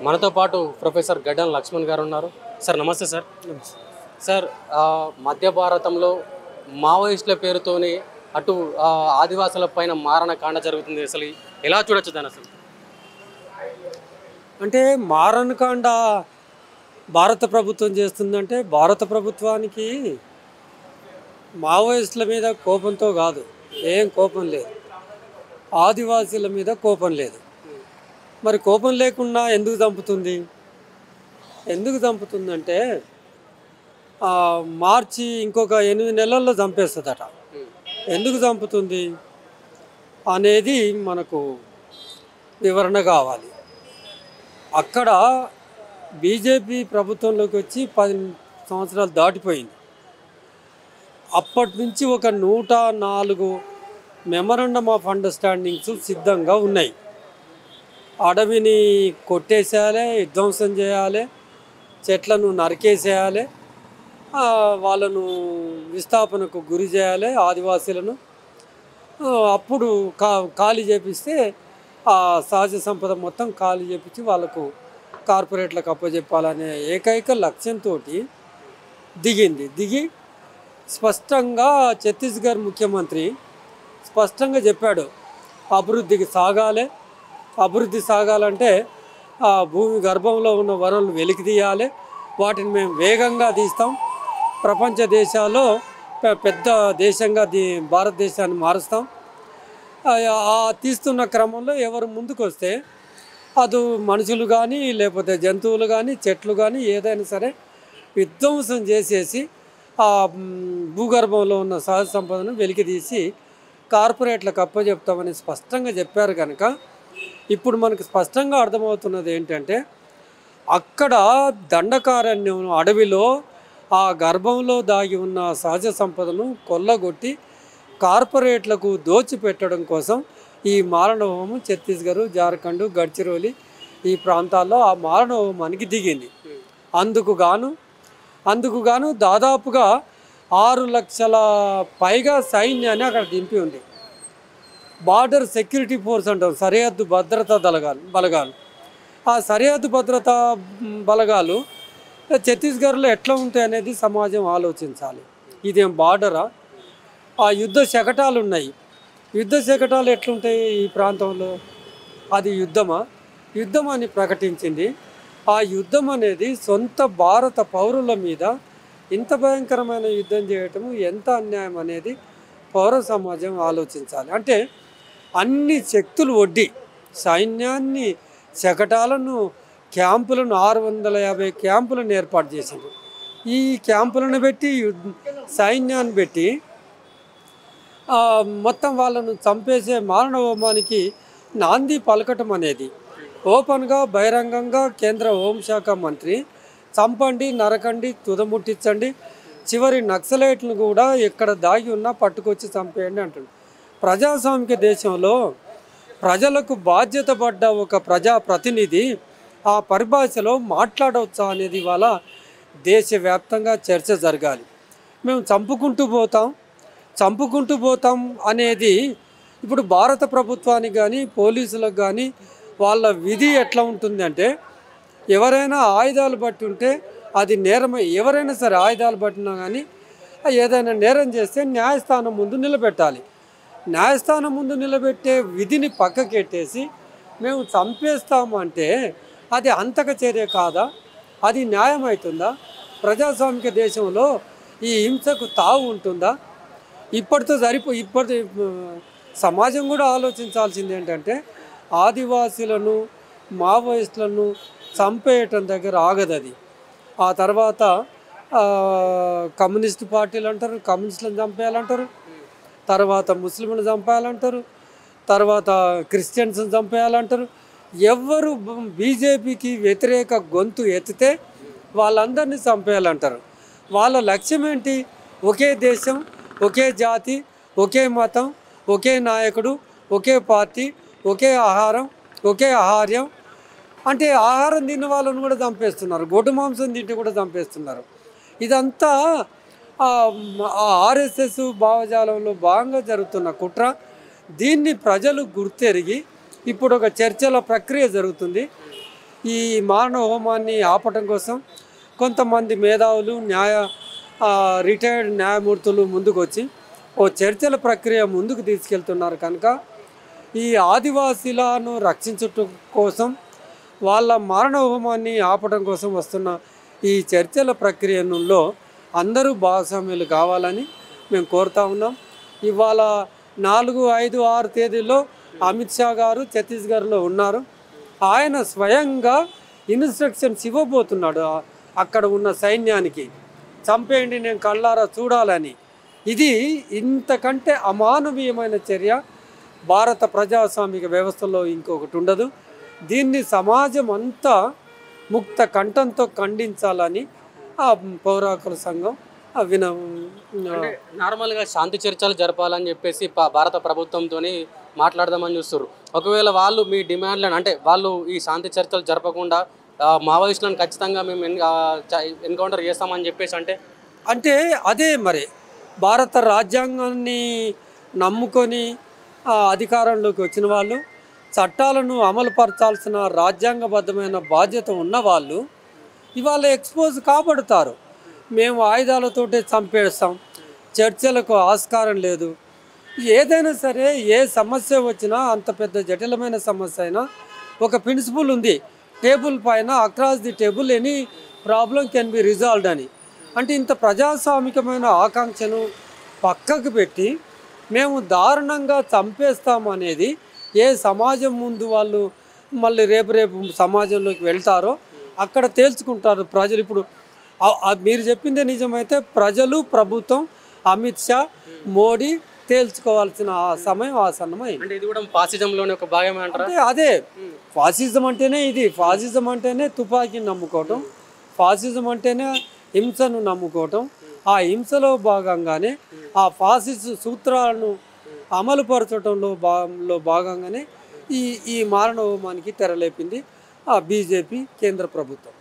మనతో పాటు ప్రొఫెసర్ గడ్డం లక్ష్మణ్ గారు ఉన్నారు. సార్ నమస్తే సార్. సార్ మధ్య భారతంలో మావోయిస్టుల పేరుతోనే అటు ఆదివాసుల పైన మారణకాండ జరుగుతుంది. అసలు ఎలా చూడొచ్చు దాన్ని? అసలు అంటే మారణకాండ భారత ప్రభుత్వం చేస్తుందంటే భారత ప్రభుత్వానికి మావోయిస్టుల మీద కోపంతో కాదు, ఏం కోపం లేదు. ఆదివాసీల మీద కోపం లేదు. మరి కోపం లేకుండా ఎందుకు చంపుతుంది? ఎందుకు చంపుతుందంటే మార్చి ఇంకొక 8 నెలల్లో చంపేస్తుందట. ఎందుకు చంపుతుంది అనేది మనకు వివరణ కావాలి. అక్కడ బీజేపీ ప్రభుత్వంలోకి వచ్చి 10 సంవత్సరాలు దాటిపోయింది. అప్పటి నుంచి ఒక 104 మెమరాండమ్ ఆఫ్ అండర్స్టాండింగ్స్ సిద్ధంగా ఉన్నాయి. అడవిని కొట్టేసేయాలి, విధ్వంసం చేయాలి, చెట్లను నరికేసేయాలి, వాళ్ళను విస్థాపనకు గురి చేయాలి ఆదివాసీలను. అప్పుడు ఖాళీ చేపిస్తే ఆ సహజ సంపద మొత్తం ఖాళీ చేపించి వాళ్ళకు కార్పొరేట్లకు అప్పచెప్పాలనే ఏకైక లక్ష్యంతో దిగి స్పష్టంగా ఛత్తీస్గఢ్ ముఖ్యమంత్రి స్పష్టంగా చెప్పాడు, అభివృద్ధి సాగాలంటే ఆ భూమి గర్భంలో ఉన్న వనరులు వెలికి తీయాలి, వాటిని మేము వేగంగా తీస్తాం, ప్రపంచ దేశాల్లో పెద్ద దేశంగా భారతదేశాన్ని మారుస్తాం. తీస్తున్న క్రమంలో ఎవరు ముందుకు వస్తే అది మనుషులు కానీ లేకపోతే జంతువులు కానీ చెట్లు కానీ ఏదైనా సరే విధ్వంసం చేసేసి ఆ భూగర్భంలో ఉన్న సహజ సంపదను వెలికి తీసి కార్పొరేట్లకు అప్పచెప్తామని స్పష్టంగా చెప్పారు. కనుక ఇప్పుడు మనకు స్పష్టంగా అర్థమవుతున్నది ఏంటంటే అక్కడ దండకారణ్యం అడవిలో ఆ గర్భంలో దాగి ఉన్న సహజ సంపదను కొల్లగొట్టి కార్పొరేట్లకు దోచిపెట్టడం కోసం ఈ మారణహోమం ఛత్తీస్గఢ్, జార్ఖండ్, గడ్చిరోలి ఈ ప్రాంతాల్లో ఆ మారణహోమానికి దిగింది. అందుకు గాను దాదాపుగా 6 లక్షల పైగా సైన్యాన్ని అక్కడ దింపి ఉంది. బార్డర్ సెక్యూరిటీ ఫోర్స్ అంటాం, సరిహద్దు భద్రతా బలగాలు. ఆ సరిహద్దు భద్రతా బలగాలు ఛత్తీస్గఢ్లో ఎట్లా ఉంటాయి అనేది సమాజం ఆలోచించాలి. ఇదేం బార్డరా? ఆ యుద్ధ శకటాలు ఉన్నాయి. యుద్ధ శకటాలు ఎట్లుంటాయి ఈ ప్రాంతంలో? అది యుద్ధం అని ప్రకటించింది. ఆ యుద్ధం అనేది సొంత భారత పౌరుల మీద ఇంత భయంకరమైన యుద్ధం చేయటము ఎంత అన్యాయం అనేది పౌర సమాజం ఆలోచించాలి. అంటే అన్ని శక్తులు ఒడ్డి సైన్యాన్ని, శకటాలను, క్యాంపులను 650 క్యాంపులను ఏర్పాటు చేసింది. ఈ క్యాంపులను పెట్టి సైన్యాన్ని పెట్టి మొత్తం వాళ్ళను చంపేసే మారణహోమానికి నాంది పలకటం అనేది ఓపెన్గా బహిరంగంగా కేంద్ర హోంశాఖ మంత్రి చంపండి, నరకండి, తుదముట్టించండి, చివరి నక్సలైట్లను కూడా ఎక్కడ దాగి ఉన్నా పట్టుకొచ్చి చంపేయండి అంటుంది. ప్రజాస్వామిక దేశంలో ప్రజలకు బాధ్యత పడ్డ ఒక ప్రజాప్రతినిధి ఆ పరిభాషలో మాట్లాడవచ్చా అనేది ఇవాళ దేశవ్యాప్తంగా చర్చ జరగాలి. మేము చంపుకుంటూ పోతాం అనేది ఇప్పుడు భారత ప్రభుత్వానికి కానీ పోలీసులకు కానీ వాళ్ళ విధి ఎట్లా ఉంటుంది అంటే, ఎవరైనా ఆయుధాలు పట్టి ఉంటే అది నేరం. ఎవరైనా సరే ఆయుధాలు పట్టినా కానీ ఏదైనా నేరం చేస్తే న్యాయస్థానం ముందు నిలబెట్టాలి. న్యాయస్థానం ముందు నిలబెట్టే విధిని పక్కకెట్టేసి మేము చంపేస్తామంటే అది అంతక చర్య కాదా? అది న్యాయం అవుతుందా? ప్రజాస్వామిక దేశంలో ఈ హింసకు తావు ఉంటుందా? ఇప్పటి సమాజం కూడా ఆలోచించాల్సింది ఏంటంటే ఆదివాసీలను, మావోయిస్టులను చంపేయటం దగ్గర ఆగదు అది. ఆ తర్వాత కమ్యూనిస్ట్ పార్టీలు అంటారు, కమ్యూనిస్టులను చంపేయాలంటారు, తర్వాత ముస్లింలను చంపేయాలంటారు, తర్వాత క్రిస్టియన్స్ని చంపేయాలంటారు. ఎవరు బీజేపీకి వ్యతిరేక గొంతు ఎత్తితే వాళ్ళందరినీ చంపేయాలంటారు. వాళ్ళ లక్ష్యం ఏంటి? ఒకే దేశం, ఒకే జాతి, ఒకే మతం, ఒకే నాయకుడు, ఒకే పార్టీ, ఒకే ఆహారం, ఒకే ఆహార్యం. అంటే ఆహారం తిన్న వాళ్ళను కూడా చంపేస్తున్నారు, గొడ్డు మాంసం తింటే కూడా చంపేస్తున్నారు. ఇదంతా ఆర్ఎస్ఎస్ భావజాలంలో భాగంగా జరుగుతున్న కుట్ర. దీన్ని ప్రజలు గుర్తెరిగి ఇప్పుడు ఒక చర్చల ప్రక్రియ జరుగుతుంది. ఈ మారణ హోమాన్ని ఆపటం కోసం కొంతమంది మేధావులు రిటైర్డ్ న్యాయమూర్తులు ముందుకు వచ్చి ఓ చర్చల ప్రక్రియ ముందుకు తీసుకెళ్తున్నారు కనుక ఈ ఆదివాసీలను రక్షించటం కోసం వాళ్ళ మారణ హోమాన్ని ఆపడం కోసం వస్తున్న ఈ చర్చల ప్రక్రియలో అందరూ భాగస్వామ్యులు కావాలని మేము కోరుతా ఉన్నాం. ఇవాళ 4, 5, 6 తేదీల్లో అమిత్ షా గారు ఛత్తీస్గఢ్లో ఉన్నారు. ఆయన స్వయంగా ఇన్స్ట్రక్షన్స్ ఇవ్వబోతున్నాడు అక్కడ ఉన్న సైన్యానికి, చంపేయండి నేను కళ్ళారా చూడాలని. ఇది ఇంతకంటే అమానవీయమైన చర్య భారత ప్రజాస్వామిక వ్యవస్థలో ఇంకొకటి ఉండదు. దీన్ని సమాజం అంతా ముక్త కంఠంతో ఖండించాలని ఆ పౌర హక్కుల సంఘం నార్మల్గా శాంతి చర్చలు జరపాలని చెప్పేసి భారత ప్రభుత్వంతో మాట్లాడదామని చూస్తారు. ఒకవేళ వాళ్ళు మీ డిమాండ్లను అంటే వాళ్ళు ఈ శాంతి చర్చలు జరపకుండా మావోయిస్టులను ఖచ్చితంగా మేము ఎన్కౌంటర్ చేస్తామని చెప్పేసి అంటే అదే మరి భారత రాజ్యాంగాన్ని నమ్ముకొని అధికారంలోకి వచ్చిన వాళ్ళు, చట్టాలను అమలుపరచాల్సిన రాజ్యాంగబద్ధమైన బాధ్యత ఉన్నవాళ్ళు ఇవాళ ఎక్స్పోజ్ కాబడతారు. మేము ఆయుధాలతోటే చంపేస్తాం, చర్చలకు ఆస్కారం లేదు. ఏదైనా సరే ఏ సమస్య వచ్చినా, అంత పెద్ద జటిలమైన సమస్య అయినా ఒక ప్రిన్సిపల్ ఉంది టేబుల్ పైన, across the table any problem can be resolved అని. అంటే ఇంత ప్రజాస్వామికమైన ఆకాంక్షను పక్కకు పెట్టి మేము దారుణంగా చంపేస్తామనేది ఏ సమాజం ముందు వాళ్ళు మళ్ళీ రేపు సమాజంలోకి వెళ్తారో అక్కడ తేల్చుకుంటారు ప్రజలు. ఇప్పుడు మీరు చెప్పిందే నిజమైతే ప్రజలు, ప్రభుత్వం, అమిత్ షా, మోడీ తేల్చుకోవాల్సిన సమయం ఆసన్నమైంది. అంటే ఇది కూడా ఫాసిజంలోనే ఒక భాగమే అంటారా? అంటే అదే ఫాసిజం అంటేనే ఇది. ఫాసిజం అంటేనే తుపాకీని నమ్ముకోవటం, ఫాసిజం అంటేనే హింసను నమ్ముకోవటం. ఆ హింసలో భాగంగానే ఆ ఫాసిస్ట్ సూత్రాలను అమలుపరచడంలో భాగంగానే ఈ మారణ హోమానికి తెరలేపింది ఆ బీజేపీ కేంద్ర ప్రభుత్వం.